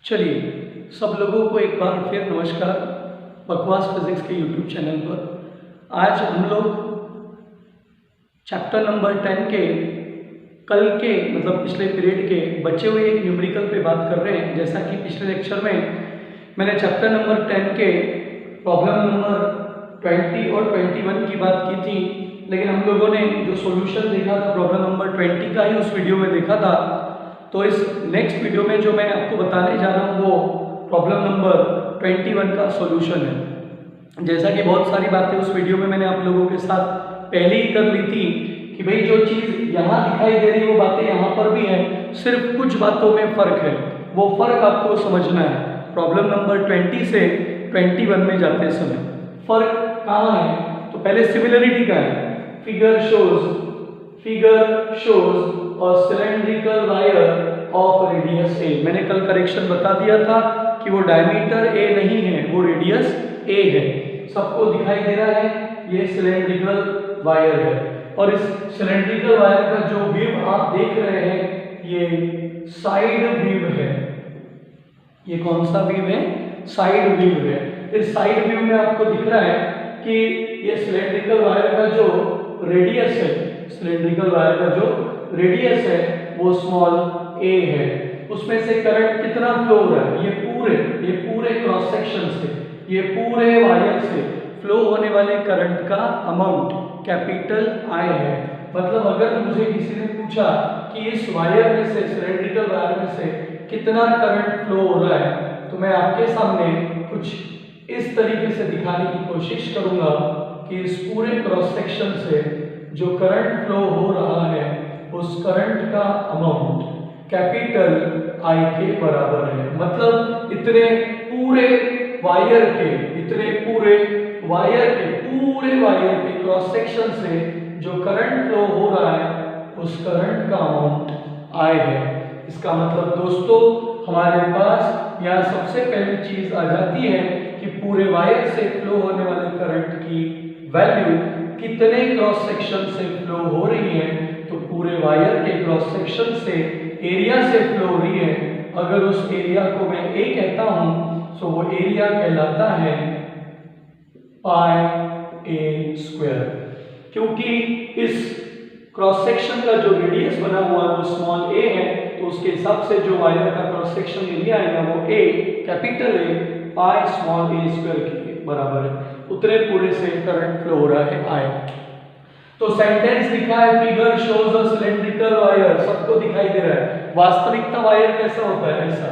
चलिए सब लोगों को एक बार फिर नमस्कार बकवास फिजिक्स के यूट्यूब चैनल पर। आज हम लोग चैप्टर नंबर 10 के कल के मतलब पिछले पीरियड के बचे हुए एक न्यूमेरिकल पे बात कर रहे हैं। जैसा कि पिछले लेक्चर में मैंने चैप्टर नंबर 10 के प्रॉब्लम नंबर 20 और 21 की बात की थी, लेकिन हम लोगों ने जो सॉल्यूशन देखा था प्रॉब्लम नंबर 20 का ही उस वीडियो में देखा था। तो इस नेक्स्ट वीडियो में जो मैं आपको बताने जा रहा हूँ वो प्रॉब्लम नंबर 21 का सॉल्यूशन है। जैसा कि बहुत सारी बातें उस वीडियो में मैंने आप लोगों के साथ पहले ही कर ली थी कि भाई जो चीज़ यहाँ दिखाई दे रही है वो बातें यहाँ पर भी हैं, सिर्फ कुछ बातों में फ़र्क है, वो फ़र्क आपको समझना है। प्रॉब्लम नंबर 20 से 21 में जाते समय फ़र्क कहाँ है? तो पहले सिमिलरिटी का है। फिगर शोज और सिलेंड्रिकल वायर ऑफ रेडियस ए। मैंने कल करेक्शन बता दिया था कि वो डायमीटर ए नहीं है, वो रेडियस ए है। सबको दिखाई दे रहा है ये सिलेंड्रिकल वायर है, और इस सिलेंड्रिकल वायर का जो व्यू आप देख रहे हैं ये साइड व्यू है। ये कौन सा व्यू है? साइड व्यू है। इस साइड व्यू में आपको दिख रहा है कि ये सिलेंड्रिकल वायर का जो रेडियस है, सिलेंड्रिकल वायर का जो रेडियस है वो स्मॉल ए है। उसमें से करंट कितना फ्लो हो रहा है? ये पूरे क्रॉस सेक्शन से, ये पूरे वायर से फ्लो होने वाले करंट का अमाउंट कैपिटल आई है। मतलब अगर मुझे किसी ने पूछा कि इस वायर में से, सिलेंड्रिकल वायर में से कितना करंट फ्लो हो रहा है, तो मैं आपके सामने कुछ इस तरीके से दिखाने की कोशिश करूंगा कि इस पूरे क्रॉस सेक्शन से जो करंट फ्लो हो रहा है उस करंट का अमाउंट कैपिटल आई के बराबर है। मतलब इतने पूरे वायर के क्रॉस सेक्शन से जो करंट फ्लो हो रहा है उस करंट का अमाउंट आई है। इसका मतलब दोस्तों हमारे पास यहाँ सबसे पहली चीज आ जाती है कि पूरे वायर से फ्लो होने वाले करंट की वैल्यू कितने क्रॉस सेक्शन से फ्लो हो रही है। तो पूरे वायर के क्रॉस सेक्शन से एरिया से फ्लो हो रही है। अगर उस एरिया को मैं ए कहता हूं तो वो एरिया कहलाता है पाई ए स्क्वायर, क्योंकि इस क्रॉस सेक्शन का जो रेडियस बना हुआ है वो स्मॉल ए है, तो उसके हिसाब से जो वायर का क्रॉस सेक्शन एरिया है वो a capital A pi small a square के बराबर है। उतने पूरे से करंट फ्लो हो रहा है आई। तो सेंटेंस लिखा है figure shows a cylindrical wire, सबको दिखाई दे रहा है। वास्तविकता वायर कैसा होता है? ऐसा।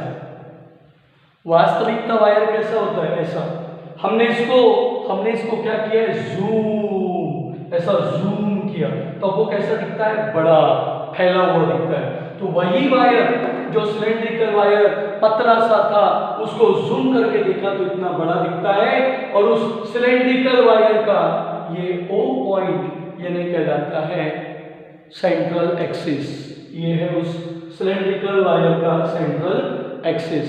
वास्तविकता वायर कैसा होता है? ऐसा। हमने इसको क्या किया है? जूम, ऐसा जूम किया तो वो कैसा दिखता है? बड़ा, फैला हुआ दिखता है। तो वही वायर जो सिलेंड्रिकल वायर पतला सा था उसको जूम करके देखा तो इतना बड़ा दिखता है, और उस सिलेंड्रिकल वायर का ये ओ पॉइंट यानी कहलाता है सेंट्रल एक्सिस। ये है उस सिलेंड्रिकल वायर का सेंट्रल एक्सिस।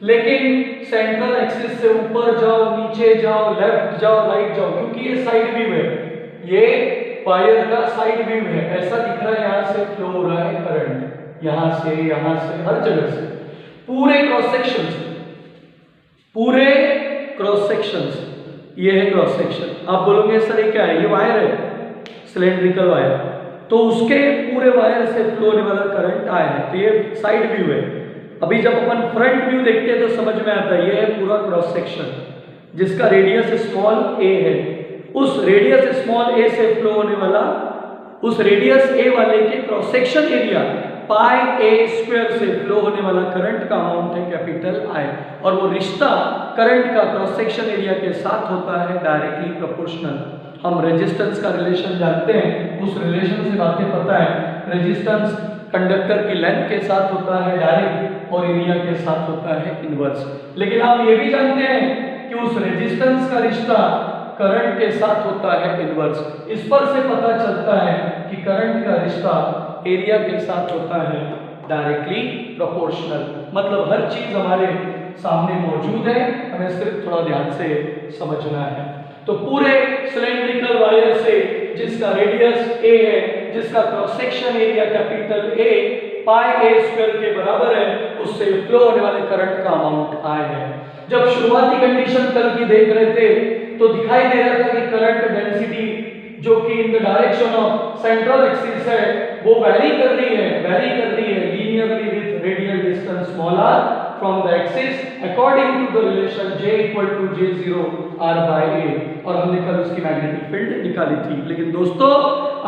लेकिन सेंट्रल एक्सिस से ऊपर जाओ, नीचे जाओ, लेफ्ट जाओ, राइट जाओ, क्योंकि ये साइड व्यू है, ये वायर का साइड व्यू है। ऐसा दिख रहा है यहाँ से फ्लो हो रहा है करंट, यहाँ से हर जगह से, पूरे क्रॉस सेक्शन से। ये है क्रॉस सेक्शन। आप बोलोगे सर ये क्या है? ये वायर है, सिलेंड्रिकल वायर, तो उसके पूरे वायर से फ्लो होने वाला करंट आया है, तो ये साइड व्यू है। अभी जब अपन फ्रंट व्यू देखते हैं तो समझ में आता है ये है पूरा क्रॉस सेक्शन जिसका रेडियस स्मॉल ए है। उस रेडियस स्मॉल ए से फ्लो होने वाला, उस रेडियस ए वाले के cross section area pi a square से फ्लो होने वाला करंट का अमाउंट है कैपिटल आई, और वो रिश्ता करंट का क्रॉस सेक्शन एरिया के साथ होता है डायरेक्टली प्रोपोर्शनल। हम रेजिस्टेंस का रिलेशन जानते हैं, उस रिलेशन से बातें पता है। रेजिस्टेंस कंडक्टर की लेंथ के साथ होता है डायरेक्ट, और एरिया के साथ होता है इनवर्स। लेकिन आप ये भी जानते हैं कि उस रेजिस्टेंस का रिश्ता करंट के साथ होता है इनवर्स। इस पर से पता चलता है कि करंट का रिश्ता एरिया के साथ होता है डायरेक्टली प्रोपोर्शनल। मतलब हर चीज हमारे सामने मौजूद है, हमें सिर्फ थोड़ा ध्यान से समझना है। तो पूरे सिलेंड्रिकल वायर से जिसका रेडियस ए है, जिसका cross section area capital A pi a square के बराबर है, उससे फ्लो होने वाले करंट का अमाउंट I है। जब शुरुआती कंडीशन कल की देख रहे थे तो दिखाई दे रहा था कि करंट डेंसिटी जो कि in the direction of central axis है वो वेरी कर रही है linearly with radial distance small r from the axis according to the relation J equal to J0 R by A, और हमने कल उसकी मैग्नेटिक फील्ड निकाली थी। लेकिन दोस्तों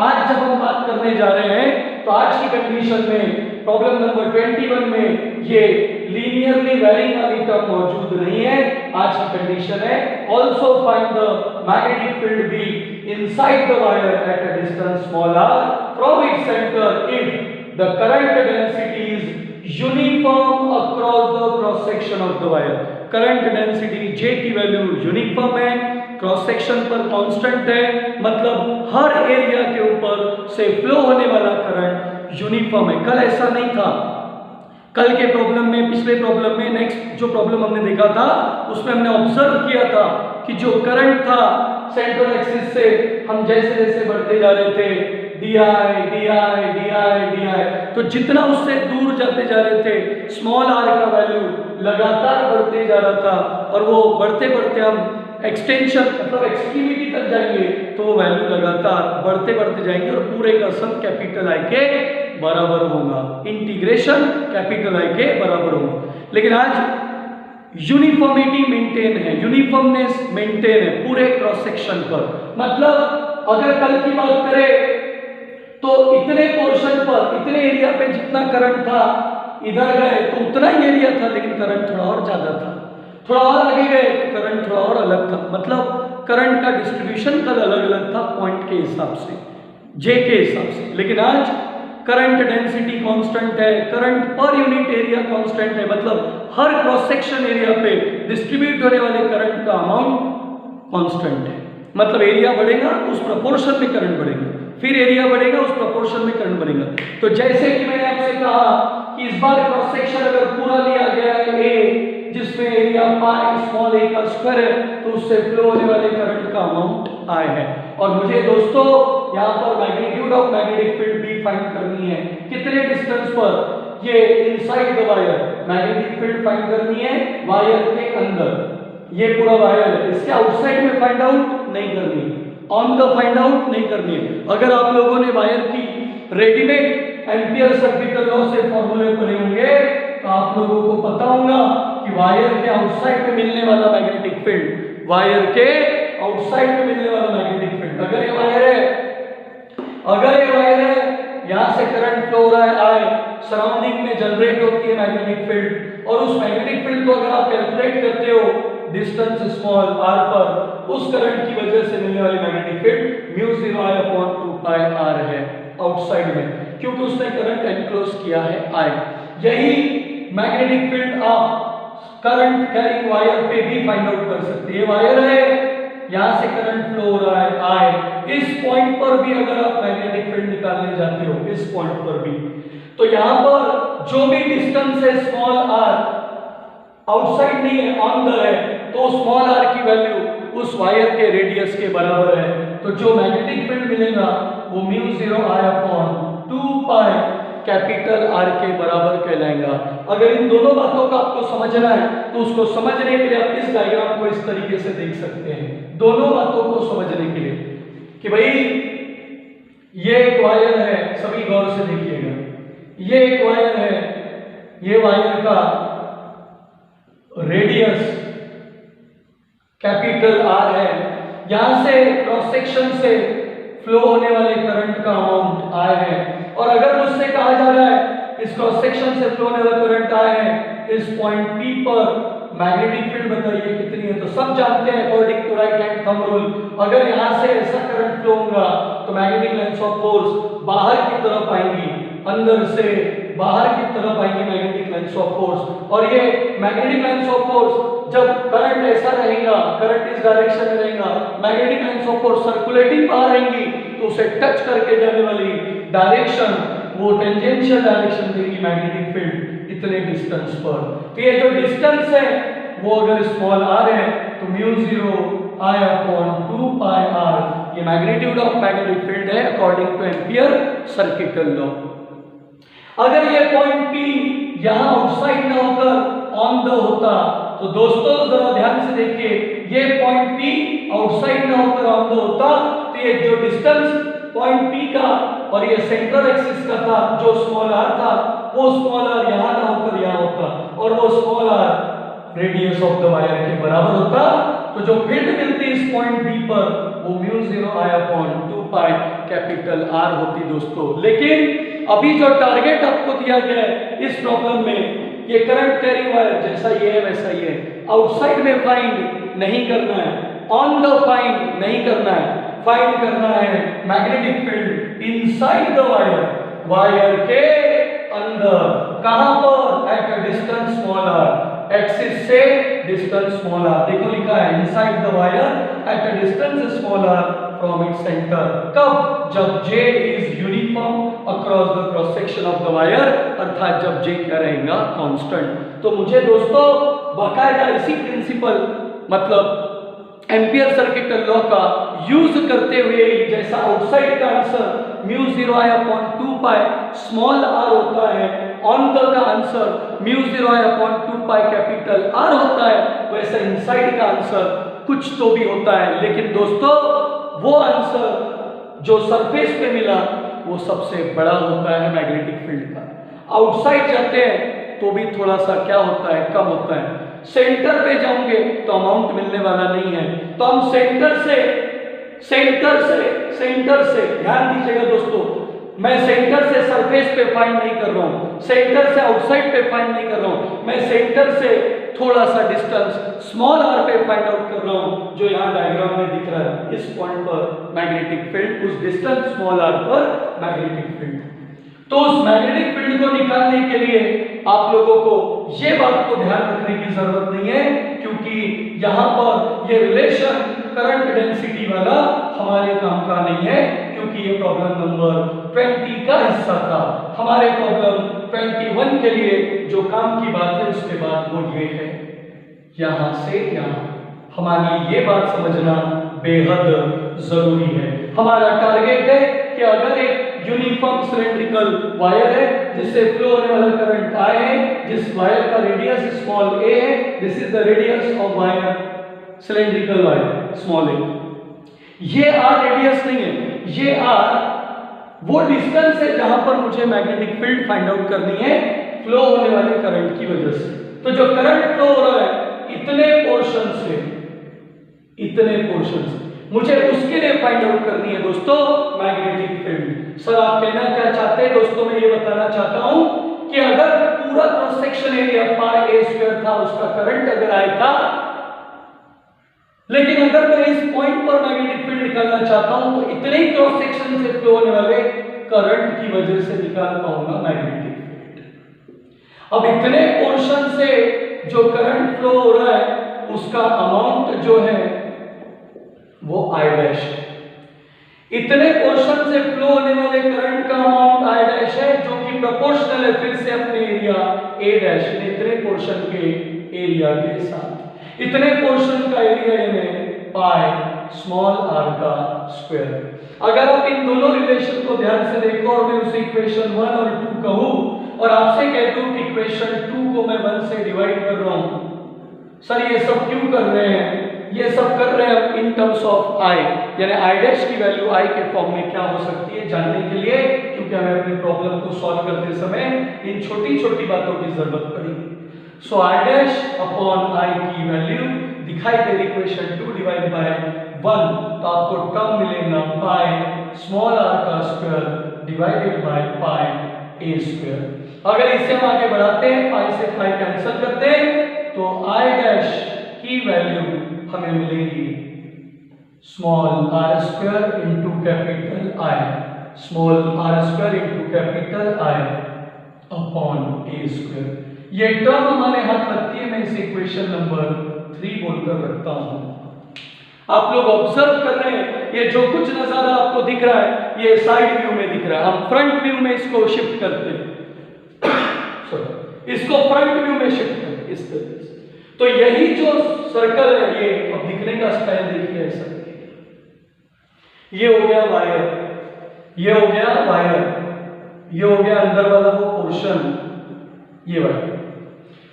आज जब हम बात करने जा रहे हैं तो आज की कंडीशन में प्रॉब्लम नंबर 21 में ये लीनियरली वेरिंग वाली टर्म मौजूद नहीं है। आज की कंडीशन है also find the magnetic field B inside the wire at a distance small r from its center if the current density is uniform across the cross section of the wire. Current density J की value uniform है, cross section पर constant है, मतलब हर area के ऊपर से flow होने वाला करंट यूनिफॉर्म है। कल ऐसा नहीं था। कल के प्रॉब्लम में, पिछले प्रॉब्लम में, नेक्स्ट जो प्रॉब्लम हमने देखा था उसमें हमने ऑब्जर्व किया था कि जो करंट था सेंट्रल एक्सिस से हम जैसे जैसे बढ़ते जा रहे थे di, तो जितना उससे दूर जाते जा रहे थे स्मॉल r का वैल्यू लगातार बढ़ते जा रहा था, और वो बढ़ते बढ़ते हम एक्सटेंशन मतलब एक्सट्रीमिटी तक जाएंगे तो वो वैल्यू लगातार बढ़ते जाएंगे और पूरे का सम कैपिटल I के बराबर होगा, इंटीग्रेशन कैपिटल I के बराबर होगा। लेकिन आज यूनिफॉर्मिटी मेंटेन है, यूनिफॉर्मनेस मेंटेन है पूरे क्रॉस सेक्शन पर। मतलब अगर कल की बात करें तो इतने पोर्शन पर, इतने एरिया पे जितना करंट था इधर गए तो उतना ही एरिया था, लेकिन करंट थोड़ा और ज्यादा था। थोड़ा और आगे गए तो करंट थोड़ा और अलग था, मतलब करंट का डिस्ट्रीब्यूशन कल अलग अलग था पॉइंट के हिसाब से, J के हिसाब से। लेकिन आज करंट डेंसिटी कांस्टेंट है, current per unit area constant है, मतलब हर क्रॉस सेक्शन एरिया पे डिस्ट्रीब्यूट होने वाले करंट का अमाउंट कांस्टेंट है। मतलब एरिया बढ़ेगा उस प्रोपोर्शन में करंट बढ़ेगा, फिर एरिया बढ़ेगा उस प्रोपोर्शन में करंट बढ़ेगा। तो जैसे कि मैंने आपसे कहा कि इस बार क्रॉस सेक्शन अगर पूरा लिया गया है A, जिसमें एरिया पाई स्मॉल a का स्क्वायर है, तो उससे फ्लो होने वाले करंट का अमाउंट I है। और मुझे दोस्तों यहाँ पर magnitude of magnetic field B find करनी है। कितने डिस्टेंस पर? ये inside the wire magnetic field find करनी है, वायर के अंदर। ये पूरा वायर है, इसके आउटसाइड में फाइंड आउट नहीं करनी, ऑन द फाइंड आउट नहीं करनी है। अगर आप लोगों ने वायर की रेडीमेड एम्पियर सर्किट लॉ से फॉर्मूले पढ़े होंगे तो आप लोगों को पता होगा कि वायर के आउटसाइड में मिलने वाला मैग्नेटिक फील्ड, वायर के आउटसाइड में मिलने वाला मैग्नेटिक फील्ड, अगर ये वायर है यहाँ से करंट फ्लो हो रहा है I, सराउंडिंग में जनरेट होती है मैग्नेटिक फील्ड, और उस मैग्नेटिक फील्ड को अगर आप कैलकुलेट करते हो डिस्टेंस स्मॉल r पर, उस करंट की वजह से मिलने वाली मैग्नेटिक फील्ड μ0I/2πr है आउटसाइड में, क्योंकि उसने करंट एनक्लोज किया है I। यही मैग्नेटिक फील्ड आप करंट कैरिंग वायर पे भी फाइंड आउट कर सकते हैं। वायर है, यहाँ से करंट फ्लो हो रहा है I, इस पॉइंट पर भी अगर आप मैग्नेटिक फील्ड निकालने जाते हो, इस पॉइंट पर भी, तो यहाँ पर जो भी डिस्टेंस है स्मॉल r, आउटसाइड नहीं है, ऑन द है, तो स्मॉल r की वैल्यू उस वायर के रेडियस के बराबर है। तो जो मैग्नेटिक फील्ड मिलेगा वो μ0I/2π कैपिटल R के बराबर कहलाएगा। अगर इन दोनों बातों का आपको समझना है तो उसको समझने के लिए आप इस डायग्राम को इस तरीके से देख सकते हैं, दोनों बातों को समझने के लिए कि भाई ये एक वायर है, सभी गौर से देखिएगा, ये एक वायर है, ये वायर का रेडियस कैपिटल R है, यहां से क्रॉस सेक्शन से फ्लो होने वाले करंट का अमाउंट I है, और अगर मुझसे कहा जा रहा है इस क्रॉस सेक्शन से फ्लो होने वाला करंट I है, इस पॉइंट P पर मैग्नेटिक फील्ड बताइए कितनी है, तो सब जानते हैं according to right hand thumb rule, अगर यहां से ऐसा करंट फ्लो होगा तो मैग्नेटिक लेंस ऑफ फोर्स बाहर की तरफ आएंगी, अंदर से बाहर की तरफ आएंगी मैग्नेटिक लेंस ऑफ फोर्स, और ये मैग्नेटिक लेंस ऑफ फोर्स जब करंट ऐसा रहेगा, करंट इस डायरेक्शन में रहेगा, magnetic lens of force circulating बाहर आएंगी तो उसे टच करके जाने वाली डायरेक्शन वो टेंजेंशियल डायरेक्शन देगी मैग्नेटिक फील्ड इतने डिस्टेंस पर। तो ये जो डिस्टेंस है वो अगर स्मॉल r है तो μ0I/2πr ये मैग्नीट्यूड ऑफ मैग्नेटिक फील्ड है according two ampere circuital law. अगर ये पॉइंट P यहाँ आउटसाइड ना होकर ऑन द होता, तो दोस्तों जरा ध्यान से देखिए, ये पॉइंट P आउटसाइड ना होकर ऑन द होता, तो ये जो डिस्टेंस पॉइंट P का और ये सेंट्रल एक्सिस का था, जो स्मॉल r था, वो स्मॉल r यहाँ ना होकर यहाँ होता, और वो small r radius of the wire के बराबर होता। तो जो फील्ड मिलती इस पॉइंट B पर वो μ0 I upon 2 pi capital R होती दोस्तों। लेकिन अभी जो टारगेट आपको दिया गया है इस प्रॉब्लम में, ये करंट कैरिंग वायर जैसा ये है वैसा ही है, आउटसाइड में फाइंड नहीं करना है, ऑन द फाइंड नहीं करना है, फाइंड करना है magnetic field inside the wire, wire के अंदर। कहां पर? Eight a distance small r, axis से डिस्टेंस स्मॉल r। देखो लिखा है inside the wire eight a distance small r from its centre. कब? जब J is uniform across the cross section of the wire, अर्थात जब J क्या रहेगा? कांस्टेंट। तो मुझे दोस्तों बाकायदा इसी प्रिंसिपल मतलब एम्पियर सर्किट लॉ का यूज करते हुए, जैसा आउटसाइड का answer μ0 I upon 2 pi small r होता है, ऑन द का answer μ0 I upon 2 pi capital R होता है, वैसा इनसाइड का आंसर कुछ तो भी होता है। लेकिन दोस्तों वो आंसर जो सरफेस पे मिला वो सबसे बड़ा होता है मैग्नेटिक फील्ड का। आउटसाइड जाते हैं तो भी थोड़ा सा क्या होता है? कम होता है। सेंटर पे जाओगे तो अमाउंट मिलने वाला नहीं है। तो हम सेंटर से ध्यान दीजिएगा दोस्तों, मैं सेंटर से सरफेस पे फाइंड नहीं कर रहा हूं, सेंटर से आउटसाइड पे फाइंड नहीं कर रहा हूं, मैं सेंटर से थोड़ा सा डिस्टेंस स्मॉल r पे फाइंड आउट कर रहा हूं, जो यहां डायग्राम में दिख रहा है। इस पॉइंट पर मैग्नेटिक फील्ड, उस डिस्टेंस स्मॉल r पर मैग्नेटिक फील्ड। तो उस मैग्नेटिक फील्ड को निकालने के लिए आप लोगों को ये बात को ध्यान रखने की जरूरत नहीं है, क्योंकि यहाँ पर ये रिलेशन करंट डेंसिटी वाला हमारे काम का नहीं है, क्योंकि ये प्रॉब्लम नंबर 20 का हिस्सा था। हमारे प्रॉब्लम 21 के लिए जो काम की बात है उसके बाद वो ये है, यहाँ से यहाँ। हमारे लिए ये बात समझना बेहद जरूरी है। हमारा टारगेट है कि अगर एक यूनिफॉर्म सिलेंड्रिकल वायर है जिससे फ्लो होने वाला करंट I है, जिस वायर का रेडियस स्मॉल a है, this is the radius of wire, cylindrical wire small a। ये r रेडियस नहीं है, ये r वो डिस्टेंस है जहां पर मुझे मैग्नेटिक फील्ड फाइंड आउट करनी है फ्लो होने वाले करंट की वजह से। तो जो करंट फ्लो हो रहा है इतने पोर्शन से मुझे उसके लिए फाइंड आउट करनी है दोस्तों मैग्नेटिक फील्ड। सर आप कहना क्या चाहते हैं? दोस्तों मैं ये बताना चाहता हूं कि अगर पूरा cross section area pi a square था, उसका करंट अगर I था, लेकिन अगर मैं इस पॉइंट पर मैग्नेटिक फील्ड निकालना चाहता हूं तो इतने ही क्रॉस सेक्शन से फ्लो होने वाले करंट की वजह से निकाल पाऊंगा मैग्नेटिक फील्ड। अब इतने पोर्शन से जो करंट फ्लो हो रहा है उसका अमाउंट जो है वो I डैश है। इतने पोर्शन से फ्लो होने वाले करंट का अमाउंट I डैश है, जो कि प्रोपोर्शनल है फिर से अपने एरिया A डैश, इतने पोर्शन के एरिया के साथ। इतने पोर्शन का एरिया यानी पाई स्मॉल r का स्क्वायर। अगर आप इन दोनों रिलेशन को ध्यान से देखो और मैं उसे इक्वेशन 1 और 2 कहूं और आपसे कह दूं कि इक्वेशन 2 को मैं 1 से डिवाइड कर रहा हूं, सर ये सब क्यों कर रहे हैं? ये सब कर रहे हैं इन टर्म्स ऑफ I, यानी I डैश की वैल्यू I के फॉर्म में क्या हो सकती है जानने के लिए, क्योंकि हमें अपने प्रॉब्लम को सॉल्व करते समय इन छोटी छोटी बातों की जरूरत पड़ेगी। सो I डैश अपॉन I की वैल्यू दिखाई दे रही इक्वेशन 2 डिवाइड बाय 1, तो आपको टर्म मिलेगा पाई स्मॉल r का square divided by pi a square. अगर इसे हम आगे बढ़ाते हैं, पाई से पाई कैंसिल करते हैं, तो I डैश की वैल्यू हमें मिलेगी small r square into capital I, small r square into capital I upon a square. ये टर्म हमारे हाथ लगती है, मैं इसे इक्वेशन नंबर 3 बोलकर रखता हूं। आप लोग ऑब्जर्व कर रहे हैं, ये जो कुछ नजारा आपको दिख रहा है ये साइड व्यू में दिख रहा है। हम फ्रंट व्यू में इसको शिफ्ट करते हैं इसको फ्रंट व्यू में शिफ्ट करते हैं इस तरह से। तो यही जो सर्कल है, ये अब दिखने का स्टाइल देखिए ऐसा, ये हो गया वायर, ये हो गया वायर, ये हो गया अंदर वाला वो पोर्शन, ये वाला।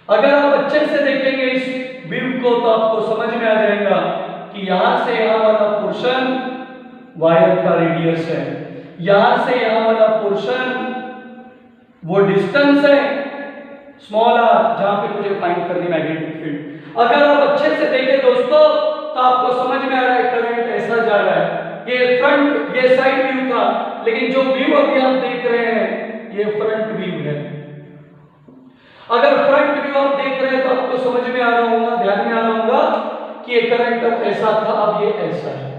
अगर आप अच्छे से देखेंगे इस व्यू को तो आपको समझ में आ जाएगा कि यहां से यहां वाला पोर्शन वायर का रेडियस है, यहां से यहां वाला पोर्शन वो डिस्टेंस है स्मॉल आर, जहां पे मुझे फाइंड करनी मैग्नेटिक फील्ड। अगर आप अच्छे से देखें दोस्तों तो आपको समझ में आ रहा है करंट ऐसा जा रहा है। ये फ्रंट, ये साइड व्यू था, लेकिन जो व्यू अभी आप देख रहे हैं ये फ्रंट व्यू है। अगर फ्रंट व्यू आप देख रहे हैं तो आपको समझ में आ रहा होगा, ध्यान में आ रहा होगा कि ये करंट अब ऐसा था, अब ये ऐसा है।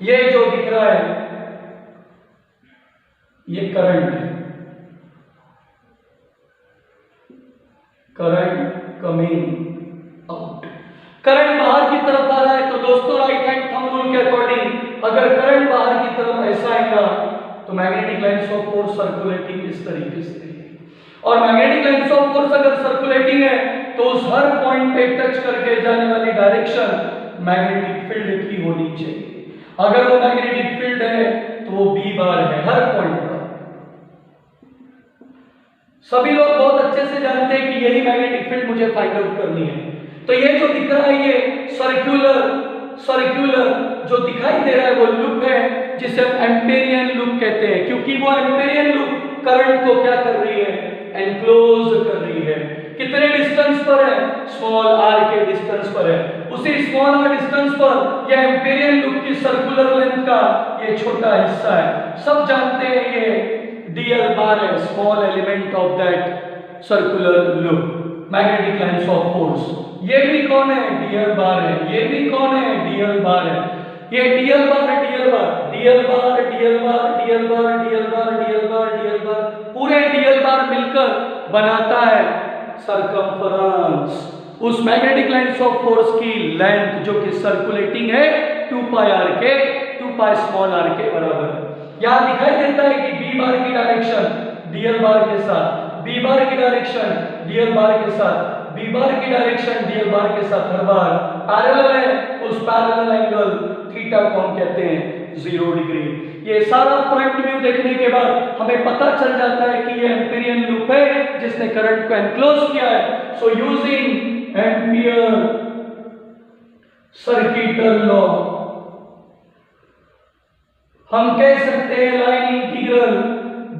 ये जो दिख रहा है ये करंट है, करंट कमिंग आउट। करंट बाहर की तरफ आ रहा है तो दोस्तों राइट हैंड थंब रूल के अकॉर्डिंग अगर करंट बाहर की तरफ ऐसा आएगा तो magnetic lines of force circulating इस तरीके से, और मैग्नेटिक लाइंस ऑफ फोर्स अगर सर्कुलेटिंग है तो उस हर पॉइंट पे टच करके जाने वाली डायरेक्शन मैग्नेटिक फील्ड की होनी चाहिए। अगर वो मैग्नेटिक फील्ड है तो वो बी बार है हर पॉइंट पर। सभी लोग बहुत अच्छे से जानते हैं कि यही मैग्नेटिक फील्ड मुझे फाइंड आउट करनी है। तो ये जो दिख रहा है ये सर्कुलर जो दिखाई दे रहा है वो लूप है, जिसे हम एम्पेरियन लूप कहते हैं, क्योंकि वो एम्पेरियन लूप करंट को क्या कर रही है, एनक्लोज कर रही है। कितने डिस्टेंस पर है, स्मॉल आर के डिस्टेंस पर है। उसी स्मॉल आर डिस्टेंस पर यह एम्पेरियन लूप की सर्कुलर लेंथ का ये छोटा हिस्सा है। सब जानते हैं ये dl बार है, small element of that circular loop, magnetic lines of force. ये भी कौन है, dl बार है। ये भी कौन है, dl बार है। ये dl बार है, dl बार, dl बार, dl बार, dl बार, dl बार, dl बार, dl बार, पूरे dl बार मिलकर बनाता है सरकमफेरेंस, उस मैग्नेटिक लाइंस ऑफ फोर्स की लेंथ जो कि सर्कुलेटिंग है 2 पाई r के, 2 पाई स्मॉल r के बराबर है। यहां दिखाई देता है कि b बार की डायरेक्शन dl बार के साथ, b बार की डायरेक्शन dl बार के साथ, b बार की डायरेक्शन dl बार के साथ हर बार पैरेलल है। उस पैरेलल एंगल थीटा को हम कहते हैं 0 डिग्री। ये सारा फ्रंट व्यू देखने के बाद हमें पता चल जाता है कि ये एम्पेरियन लूप है जिसने करंट को एनक्लोज किया है। So using Ampere circuital law हम कह सकते हैं line integral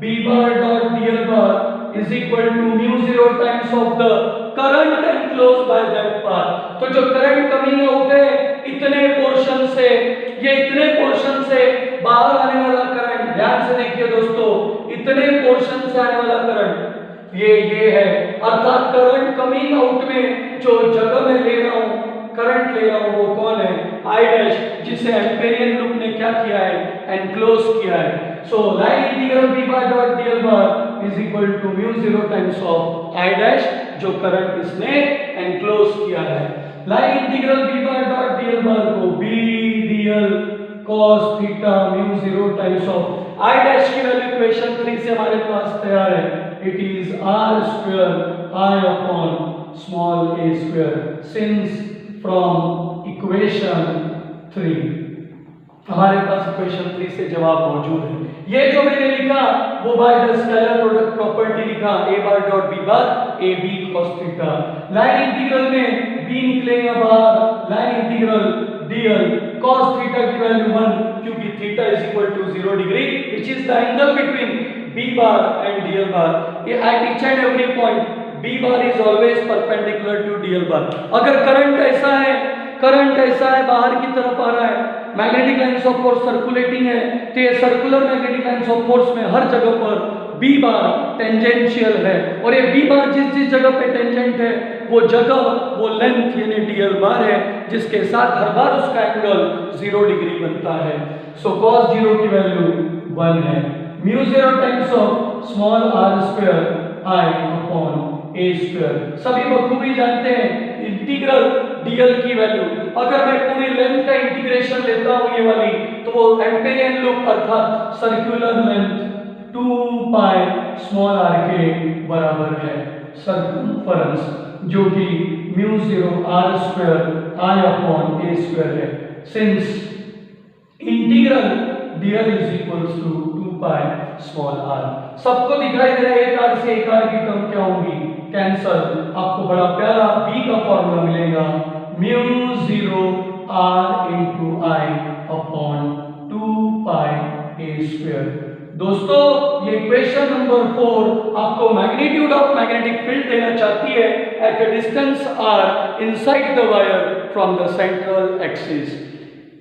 b bar dot dl bar is equal to mu 0 times of the current enclose by that path. तो जो करंट कमिंग आउट है इतने पोर्शन से, ये इतने पोर्शन से बाहर आने वाला करंट, ध्यान से देखिए दोस्तों, इतने पोर्शन से आने वाला करंट ये है, अर्थात करंट कमिंग आउट में जो जगह मैं ले रहा हूं, करंट ले रहा हूं, वो कौन है, I डैश, जिसे एम्पेरियन लूप ने क्या किया है, एनक्लोज किया है। So line integral b bar dot dl bar is equal to mu 0 times of I dash, जो करंट इसने एनक्लोज किया है। Line integral b bar dot dl bar को b dl cos theta mu 0 times of I dash की value equation 3 से हमारे पास तैयार है। It is r square I upon small a square. Since from equation 3 हमारे पास इक्वेशन 3 से जवाब मौजूद है। ये जो मैंने लिखा वो by the scalar product property लिखा, a bar dot b bar a b cos theta. Line integral में b निकलेगा बाहर, line integral dl cos theta की वैल्यू 1, क्योंकि theta is equal to 0 degree which is the angle between b bar and dl bar. ये at each and every point b bar is always perpendicular to dl bar. अगर current ऐसा है बाहर की तरफ आ रहा है, magnetic lines of force circulating है, तो ये circular magnetic lines of force में हर जगह पर b बार टेंजेंशियल है, और ये b बार जिस जगह पे टेंजेंट है वो जगह, वो लेंथ यानी dl बार है, जिसके साथ हर बार उसका एंगल 0 डिग्री बनता है। सो cos 0 की वैल्यू 1 है। Mu 0 times of small r square I upon a square. सभी बखूबी जानते हैं इंटीग्रल dl की वैल्यू, अगर मैं पूरी लेंथ का इंटीग्रेशन लेता हूं ये वाली, तो वो एम्पेरियन लूप अर्थात circular length 2 pi small r के बराबर है, सर्कमफेरेंस, जो कि mu 0 r square I upon a square है। Since integral dl is equals to 2 pi small r। सबको दिखाई दे रहा है एक आर से एक आर की टर्म क्या होगी, कैंसल। आपको बड़ा प्यारा B का फॉर्मूला मिलेगा, mu 0 R into I upon 2 pi a square. दोस्तों ये क्वेश्चन नंबर 4 आपको मैग्नीट्यूड ऑफ मैग्नेटिक फील्ड देना चाहती है at a distance r inside the wire from the central axis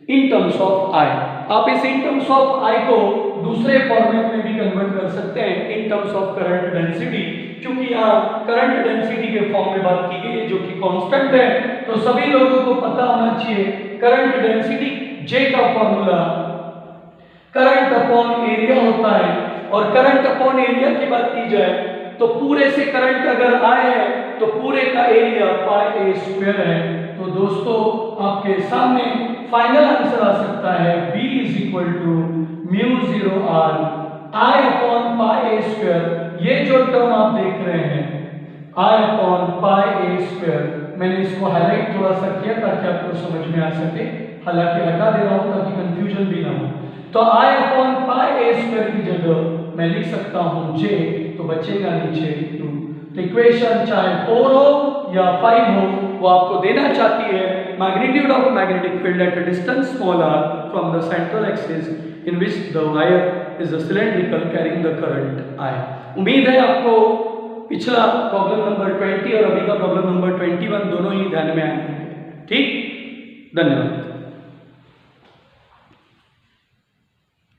in terms of I. आप इस इन टर्म्स ऑफ आई को दूसरे फॉर्मेट में भी कन्वर्ट कर सकते हैं, इन टर्म्स ऑफ करंट डेंसिटी, क्योंकि यहाँ करंट डेंसिटी के फॉर्म में बात की गई है जो कि कांस्टेंट है। तो सभी लोगों को पता होना चाहिए करंट डेंसिटी J का फॉर्मूला करंट अपॉन एरिया होता है, और करंट अपॉन एरिया की बात की जाए तो पूरे से करंट अगर आए है तो पूरे का एरिया पाई ए स्क्वायर है। तो दोस्तों आपके सामने फाइनल आंसर आ सकता है B is equal to mu 0 R I upon pi a square. ये जो टर्म आप देख रहे हैं आई अपॉन पाई ए स्क्वायर, मैंने इसको हाईलाइट थोड़ा सा किया ताकि आपको समझ में आ सके, हालांकि हटा दे रहा हूं ताकि कंफ्यूजन भी ना हो। तो आई अपॉन पाई ए स्क्वायर की जगह मैं लिख सकता हूं J, तो बचेगा नीचे 2। तो इक्वेशन चाहे 4 हो या 5 हो वो आपको देना चाहती है magnitude of magnetic field at a distance small r from the central axis in which the wire is a cylindrical carrying the current I। उम्मीद है आपको पिछला प्रॉब्लम नंबर 20 और अभी का प्रॉब्लम नंबर 21 दोनों ही ध्यान में आए। ठीक, धन्यवाद।